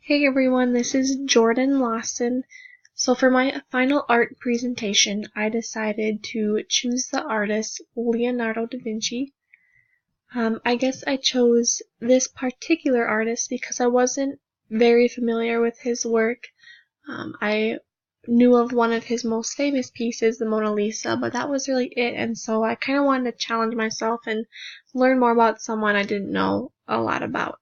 Hey everyone, this is Jordan Lawson. So for my final art presentation, I decided to choose the artist Leonardo da Vinci. I guess I chose this particular artist because I wasn't very familiar with his work. I knew of one of his most famous pieces, the Mona Lisa, but that was really it, and so I kind of wanted to challenge myself and learn more about someone I didn't know a lot about.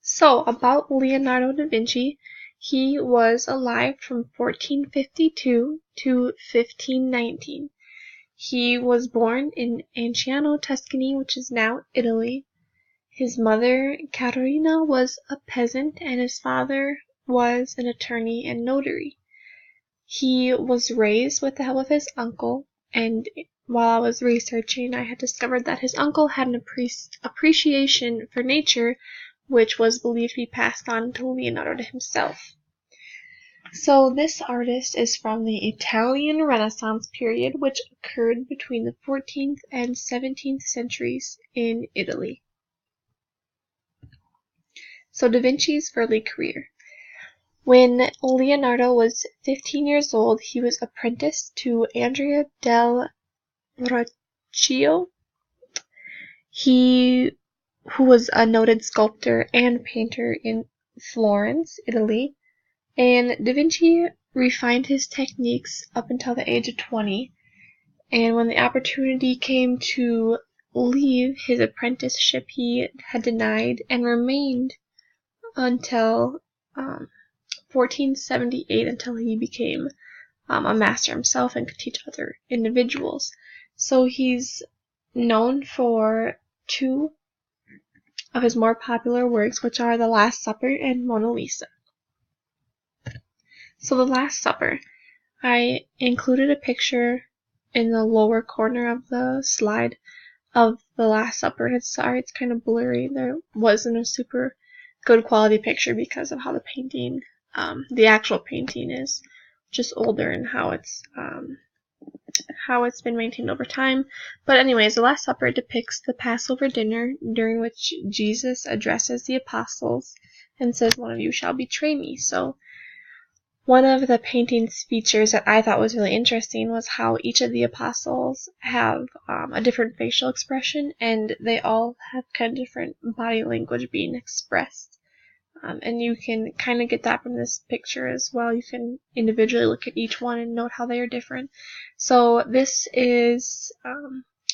So, about Leonardo da Vinci, he was alive from 1452 to 1519. He was born in Anciano, Tuscany, which is now Italy. His mother, Caterina, was a peasant, and his father was an attorney and notary. He was raised with the help of his uncle, and while I was researching, I had discovered that his uncle had an appreciation for nature, which was believed to be passed on to Leonardo himself. So this artist is from the Italian Renaissance period, which occurred between the 14th and 17th centuries in Italy. So Da Vinci's early career. When Leonardo was 15 years old, he was apprenticed to Andrea del Rocchio, who was a noted sculptor and painter in Florence, Italy, and Da Vinci refined his techniques up until the age of 20, and when the opportunity came to leave his apprenticeship, he had denied and remained until 1478, until he became a master himself and could teach other individuals. So he's known for two of his more popular works, which are The Last Supper and Mona Lisa. So The Last Supper, I included a picture in the lower corner of the slide of The Last Supper. It's kind of blurry. There wasn't a super good quality picture because of how the painting, the actual painting is just older and how it's been maintained over time. But anyways, The Last Supper depicts the Passover dinner during which Jesus addresses the apostles and says, "One of you shall betray me." So one of the painting's features that I thought was really interesting was how each of the apostles have a different facial expression, and they all have kind of different body language being expressed. And you can kind of get that from this picture as well. You can individually look at each one and note how they are different. So this is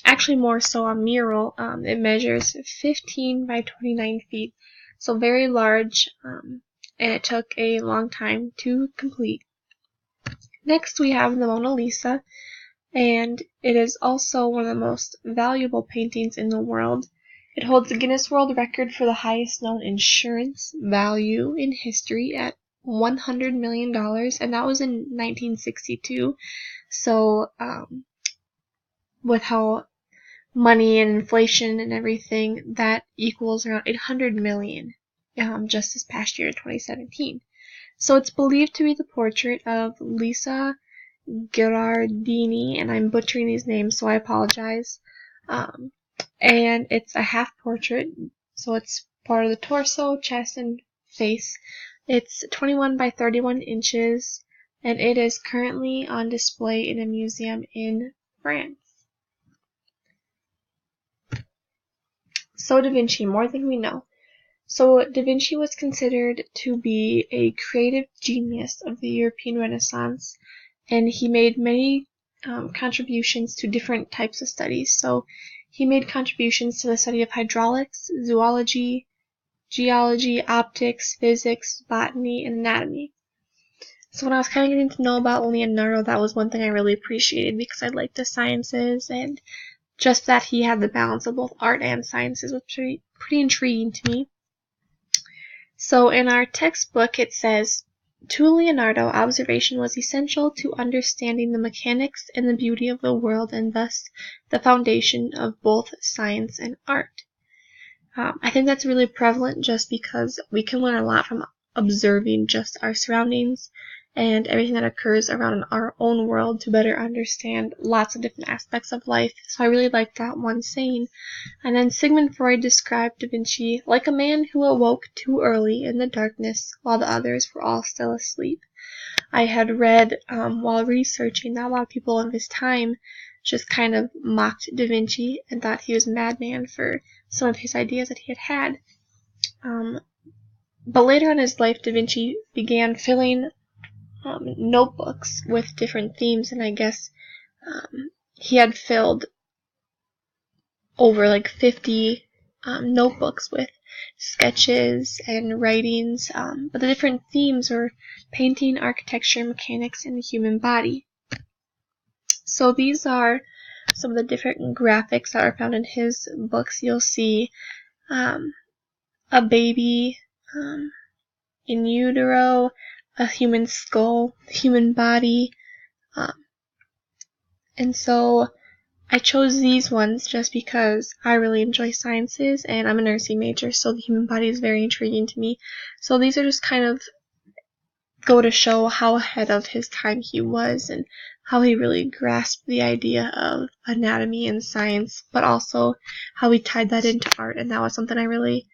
actually more so a mural. It measures 15 by 29 feet, so very large, and it took a long time to complete. Next we have the Mona Lisa, and it is also one of the most valuable paintings in the world. It holds the Guinness World Record for the highest known insurance value in history at $100 million, and that was in 1962. So, with how money and inflation and everything, that equals around 800 million just this past year in 2017. So it's believed to be the portrait of Lisa Gherardini, and I'm butchering these names, so I apologize. And it's a half portrait, so it's part of the torso, chest, and face. It's 21 by 31 inches, and it is currently on display in a museum in France. So Da Vinci, more than we know. So Da Vinci was considered to be a creative genius of the European Renaissance, and he made many contributions to different types of studies. So he made contributions to the study of hydraulics, zoology, geology, optics, physics, botany, and anatomy. So when I was kind of getting to know about Leonardo, that was one thing I really appreciated because I liked the sciences, and just that he had the balance of both art and sciences was pretty intriguing to me. So in our textbook it says, "To Leonardo, observation was essential to understanding the mechanics and the beauty of the world, and thus the foundation of both science and art." I think that's really prevalent just because we can learn a lot from observing just our surroundings. and everything that occurs around our own world to better understand lots of different aspects of life. So I really like that one saying. And then Sigmund Freud described Da Vinci like a man who awoke too early in the darkness while the others were all still asleep. I had read while researching that a lot of people of his time just kind of mocked Da Vinci and thought he was a madman for some of his ideas that he had. But later in his life, Da Vinci began filling notebooks with different themes, and I guess he had filled over like 50 notebooks with sketches and writings, but the different themes were painting, architecture, mechanics, and the human body. So these are some of the different graphics that are found in his books. You'll see a baby in utero, a human skull, human body, and so I chose these ones just because I really enjoy sciences and I'm a nursing major, so the human body is very intriguing to me. So these are just kind of go to show how ahead of his time he was and how he really grasped the idea of anatomy and science, but also how he tied that into art, and that was something I really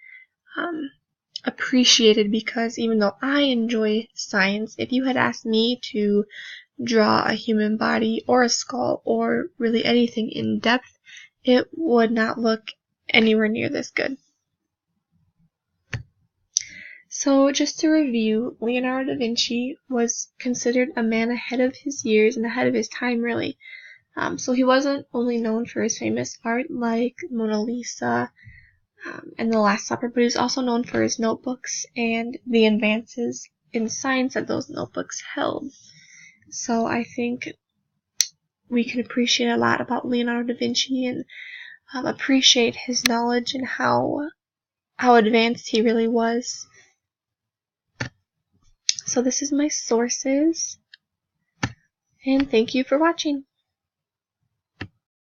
appreciated, because even though I enjoy science, if you had asked me to draw a human body or a skull or really anything in depth, it would not look anywhere near this good. So just to review, Leonardo da Vinci was considered a man ahead of his years and ahead of his time, really. So he wasn't only known for his famous art like Mona Lisa and The Last Supper, but he was also known for his notebooks and the advances in science that those notebooks held. So I think we can appreciate a lot about Leonardo da Vinci and appreciate his knowledge and how advanced he really was. So this is my sources, and thank you for watching.